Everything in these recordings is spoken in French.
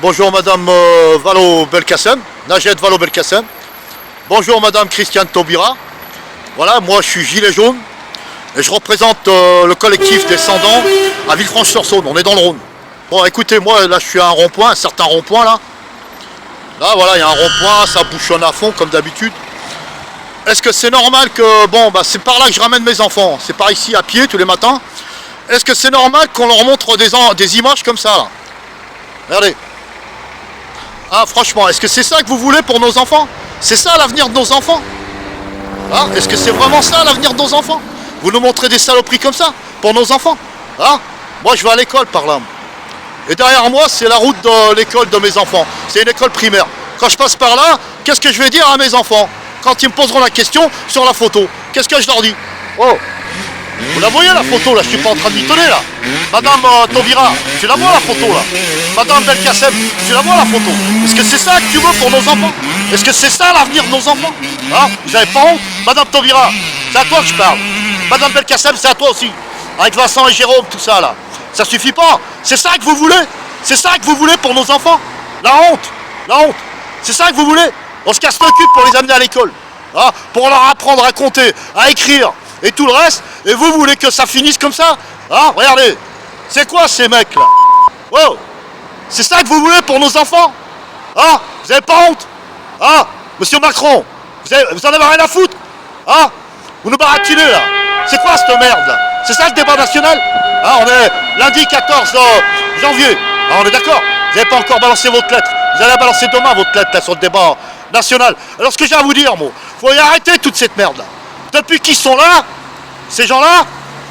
Bonjour Madame Vallaud-Belkacem, Najed Vallaud-Belkacem. Bonjour Madame Christiane Taubira. Voilà, moi je suis gilet jaune et je représente le collectif Descendants à Villefranche-sur-Saône. On est dans le Rhône. Bon, écoutez, moi là je suis à un rond-point, un certain rond-point là. Là voilà, il y a un rond-point, ça bouchonne à fond comme d'habitude. Est-ce que c'est normal que, bon, bah, c'est par là que je ramène mes enfants, c'est par ici à pied tous les matins. Est-ce que c'est normal qu'on leur montre des images comme ça là? Regardez. Ah, franchement, est-ce que c'est ça que vous voulez pour nos enfants? C'est ça l'avenir de nos enfants? Ah, est-ce que c'est vraiment ça l'avenir de nos enfants? Vous nous montrez des saloperies comme ça pour nos enfants? Ah, moi je vais à l'école par là. Et derrière moi, c'est la route de l'école de mes enfants. C'est une école primaire. Quand je passe par là, qu'est-ce que je vais dire à mes enfants? Quand ils me poseront la question sur la photo, qu'est-ce que je leur dis? Oh, vous la voyez la photo là? Je suis pas en train de m'étonner là. Madame Taubira, tu la vois la photo là? Madame Belkacem, tu la vois la photo? Est-ce que c'est ça que tu veux pour nos enfants? Est-ce que c'est ça l'avenir de nos enfants? Hein? Vous avez pas honte? Madame Taubira, c'est à toi que je parle. Madame Belkacem, c'est à toi aussi. Avec Vincent et Jérôme, tout ça là. Ça suffit pas. C'est ça que vous voulez? C'est ça que vous voulez pour nos enfants? La honte. La honte. C'est ça que vous voulez? On se casse le cul pour les amener à l'école. Hein? Pour leur apprendre à compter, à écrire et tout le reste. Et vous voulez que ça finisse comme ça? Hein? Regardez. C'est quoi ces mecs là? Wow. C'est ça que vous voulez pour nos enfants? Ah, vous avez pas honte? Ah, monsieur Macron, vous en avez rien à foutre? Ah, vous nous baratinez là? C'est quoi cette merde là? C'est ça le débat national? Ah, on est lundi 14 janvier. Ah, on est d'accord? Vous n'avez pas encore balancé votre lettre. Vous allez la balancer demain votre lettre là sur le débat national. Alors ce que j'ai à vous dire, moi, faut y arrêter toute cette merde là. Depuis qu'ils sont là, ces gens-là,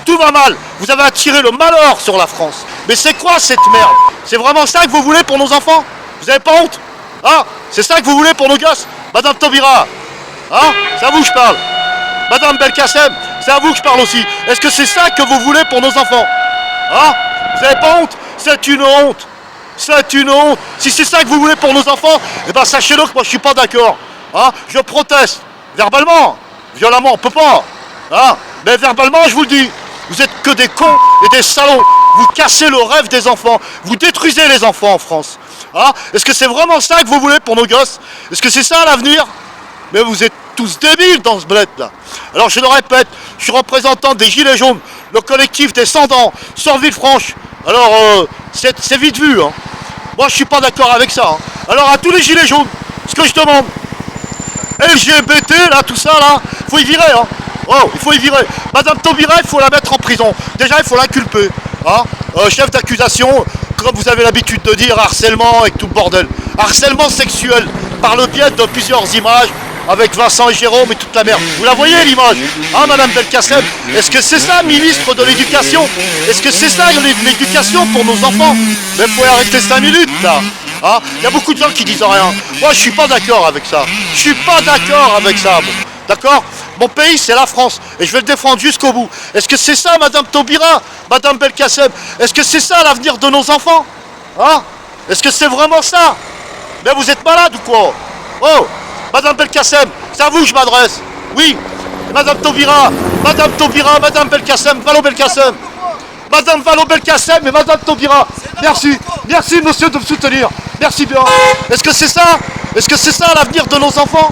tout va mal. Vous avez attiré le malheur sur la France. Mais c'est quoi cette merde? C'est vraiment ça que vous voulez pour nos enfants? Vous avez pas honte? Ah, c'est ça que vous voulez pour nos gosses? Madame Taubira, hein? C'est à vous que je parle. Madame Belkacem, c'est à vous que je parle aussi. Est-ce que c'est ça que vous voulez pour nos enfants? Hein? Vous avez pas honte? C'est une honte. C'est une honte. Si c'est ça que vous voulez pour nos enfants, eh ben sachez-le que moi je suis pas d'accord. Hein? Je proteste. Verbalement. Violemment, on peut pas. Hein? Mais verbalement, je vous le dis. Vous êtes que des cons et des salauds. Vous cassez le rêve des enfants. Vous détruisez les enfants en France. Hein? Est-ce que c'est vraiment ça que vous voulez pour nos gosses? Est-ce que c'est ça l'avenir? Mais vous êtes tous débiles dans ce bled là. Alors je le répète, je suis représentant des Gilets jaunes, le collectif Descendants sur Villefranche. Alors c'est vite vu. Hein. Moi je suis pas d'accord avec ça. Hein. Alors à tous les Gilets jaunes, ce que je demande, LGBT là, tout ça là, faut y virer. Hein. Oh, il faut y virer. Madame Taubira, il faut la mettre en prison. Déjà, il faut l'inculper. Hein. Chef d'accusation, comme vous avez l'habitude de dire, harcèlement et tout le bordel. Harcèlement sexuel, par le biais de plusieurs images, avec Vincent et Jérôme et toute la merde. Vous la voyez l'image? Hein, Madame Belkacem? Est-ce que c'est ça, ministre de l'Éducation? Est-ce que c'est ça l'éducation pour nos enfants? Mais il faut arrêter 5 minutes là. Hein, il y a beaucoup de gens qui disent rien. Moi, je suis pas d'accord avec ça. Je suis pas d'accord avec ça. Bon. D'accord? Mon pays, c'est la France. Et je vais le défendre jusqu'au bout. Est-ce que c'est ça, Madame Taubira? Madame Belkacem? Est-ce que c'est ça l'avenir de nos enfants? Hein? Est-ce que c'est vraiment ça? Mais vous êtes malade ou quoi? Oh! Madame Belkacem, c'est à vous que je m'adresse. Oui. Madame Taubira, Madame Belkacem, Vallaud-Belkacem. Madame Vallaud-Belkacem et Madame Taubira. Merci. Merci, monsieur, de me soutenir. Merci bien. Est-ce que c'est ça? Est-ce que c'est ça l'avenir de nos enfants?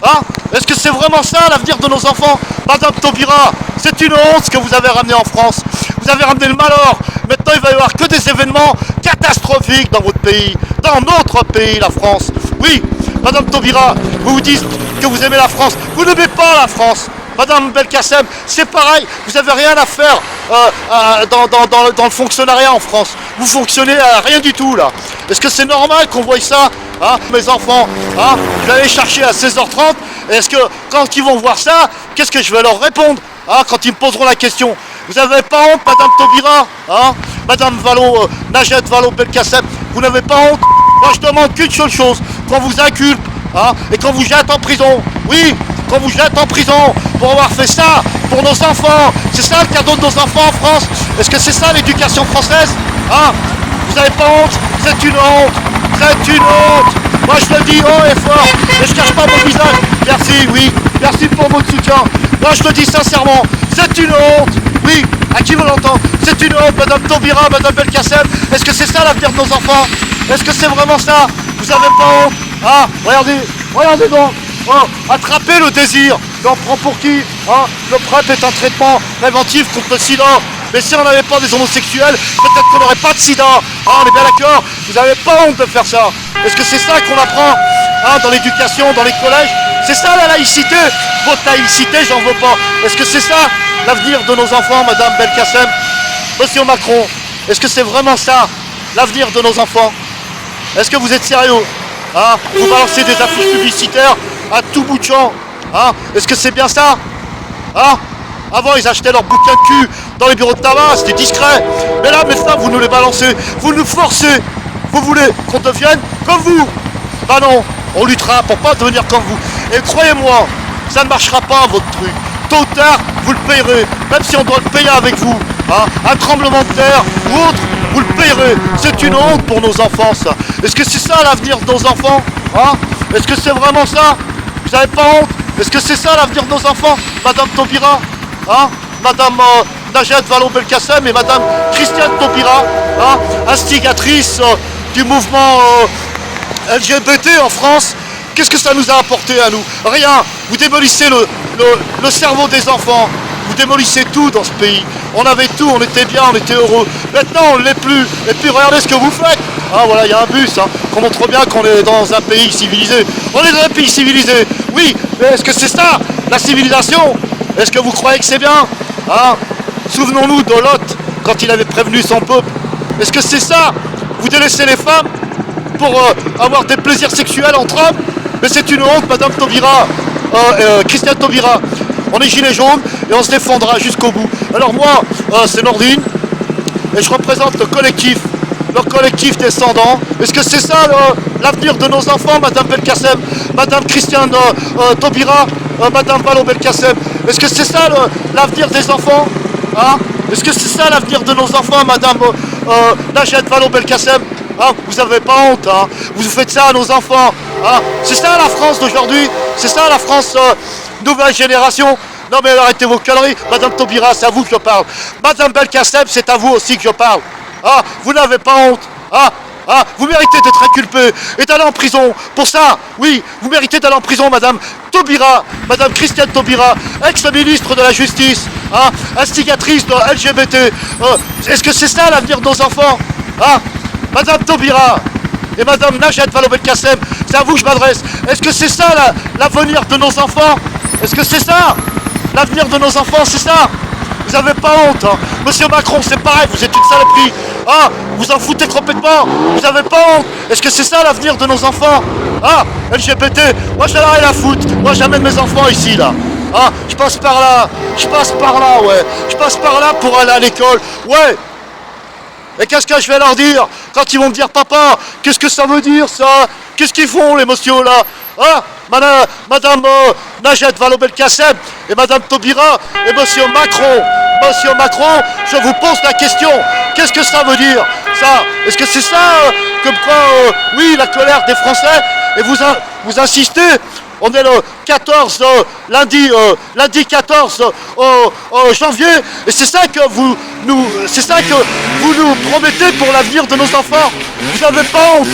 Hein? Est-ce que c'est vraiment ça l'avenir de nos enfants? Madame Taubira, c'est une honte ce que vous avez ramené en France. Vous avez ramené le malheur. Maintenant, il va y avoir que des événements catastrophiques dans votre pays, dans notre pays, la France. Oui, Madame Taubira, vous vous dites que vous aimez la France. Vous n'aimez pas la France. Madame Belkacem, c'est pareil, vous n'avez rien à faire dans le fonctionnariat en France. Vous fonctionnez à rien du tout là. Est-ce que c'est normal qu'on voie ça? Hein, mes enfants, hein, je vais aller chercher à 16h30. Est-ce que quand ils vont voir ça, qu'est-ce que je vais leur répondre? Hein, quand ils me poseront la question. Vous n'avez pas honte, Madame Taubira? Hein, Madame Najed Vallaud-Belkacem, vous n'avez pas honte? Moi je demande qu'une seule chose, qu'on vous inculpe, hein, et qu'on vous jette en prison. Oui, qu'on vous jette en prison pour avoir fait ça pour nos enfants. C'est ça le cadeau de nos enfants en France. Est-ce que c'est ça l'éducation française? Hein? Vous n'avez pas honte? C'est une honte. C'est une honte. Moi je le dis haut et fort, et je cache pas mon visage. Merci, oui, merci pour votre soutien. Moi je le dis sincèrement, c'est une honte. Oui, À qui veut l'entendre? C'est une honte, Madame Taubira, Madame Belkacem. Est-ce que c'est ça l'avenir de nos enfants? Est-ce que c'est vraiment ça? Vous avez pas honte? Ah, regardez donc. Oh, attrapez le désir. On prend pour qui? Hein? Le PrEP est un traitement préventif contre le sida. Mais si on n'avait pas des homosexuels, peut-être qu'on n'aurait pas de sida. Ah, on est bien d'accord? Vous n'avez pas honte de faire ça? Est-ce que c'est ça qu'on apprend dans l'éducation, dans les collèges? C'est ça la laïcité? Votre laïcité, j'en veux pas. Est-ce que c'est ça l'avenir de nos enfants, Madame Belkacem? Monsieur Macron, est-ce que c'est vraiment ça l'avenir de nos enfants? Est-ce que vous êtes sérieux? Vous balancez des affiches publicitaires à tout bout de champ. Est-ce que c'est bien ça? Avant, ils achetaient leurs bouquins de cul dans les bureaux de tabac, c'était discret. Mais là, maintenant, vous nous les balancez, vous nous forcez. Vous voulez qu'on devienne comme vous? Bah non, on luttera pour pas devenir comme vous. Et croyez-moi, ça ne marchera pas, votre truc. Tôt ou tard, vous le payerez, même si on doit le payer avec vous. Un tremblement de terre ou autre, vous le payerez. C'est une honte pour nos enfants, ça. Est-ce que c'est ça l'avenir de nos enfants? Est-ce que c'est vraiment ça? Vous n'avez pas honte? Est-ce que c'est ça l'avenir de nos enfants, Madame Taubira? Madame Najat Vallaud-Belkacem et Madame Christiane Taubira, instigatrice du mouvement LGBT en France. Qu'est-ce que ça nous a apporté à nous? Rien. Vous démolissez le cerveau des enfants. Vous démolissez tout dans ce pays. On avait tout, on était bien, on était heureux. Maintenant, on ne l'est plus. Et puis, regardez ce que vous faites. Voilà, il y a un bus qu'on montre bien qu'on est dans un pays civilisé. On est dans un pays civilisé. Oui, mais est-ce que c'est ça, la civilisation? Est-ce que vous croyez que c'est bien? Souvenons-nous de Lot, quand il avait prévenu son peuple. Est-ce que c'est ça? Vous délaissez les femmes pour avoir des plaisirs sexuels entre hommes? Mais c'est une honte, Madame Taubira, Christiane Taubira. On est gilets jaunes et on se défendra jusqu'au bout. Alors moi, c'est Nordine et je représente le collectif descendant. Est-ce que c'est ça l'avenir de nos enfants, Madame Belkacem, Madame Christiane Taubira, Madame Vallaud-Belkacem? Est-ce que c'est ça l'avenir des enfants? Est-ce que c'est ça l'avenir de nos enfants, Madame Najat Vallaud-Belkacem? Vous n'avez pas honte, vous faites ça à nos enfants. C'est ça la France d'aujourd'hui? C'est ça la France nouvelle génération? Non mais arrêtez vos conneries. Madame Taubira, c'est à vous que je parle. Madame Belkacem, c'est à vous aussi que je parle. Vous n'avez pas honte? Vous méritez d'être inculpé et d'aller en prison. Pour ça, oui, vous méritez d'aller en prison, Madame Taubira, Madame Christiane Taubira, ex-ministre de la Justice, instigatrice de LGBT. Est-ce que c'est ça l'avenir de nos enfants? Madame Taubira et Madame Najat Vallaud-Belkacem, c'est à vous que je m'adresse. Est-ce que c'est ça l'avenir de nos enfants? Est-ce que c'est ça l'avenir de nos enfants? C'est ça? Vous n'avez pas honte, Monsieur Macron, c'est pareil, vous êtes une saloperie. Vous en foutez complètement. Vous n'avez pas honte. Est-ce que c'est ça l'avenir de nos enfants? LGBT, moi j'en ai rien à foutre. Moi j'amène mes enfants ici, là. Je passe par là, ouais. Je passe par là pour aller à l'école, ouais. Et qu'est-ce que je vais leur dire quand ils vont me dire, papa, qu'est-ce que ça veut dire, ça? Qu'est-ce qu'ils font, les messieurs, là? Madame Najat Vallaud-Belkacem et Madame Taubira et Monsieur Macron. Monsieur Macron, je vous pose la question. Qu'est-ce que ça veut dire, ça? Est-ce que c'est ça, comme quoi, oui, la colère des Français? Et vous insistez? On est le 14, lundi 14 janvier, et c'est ça que vous nous promettez pour l'avenir de nos enfants. Vous n'avez pas honte.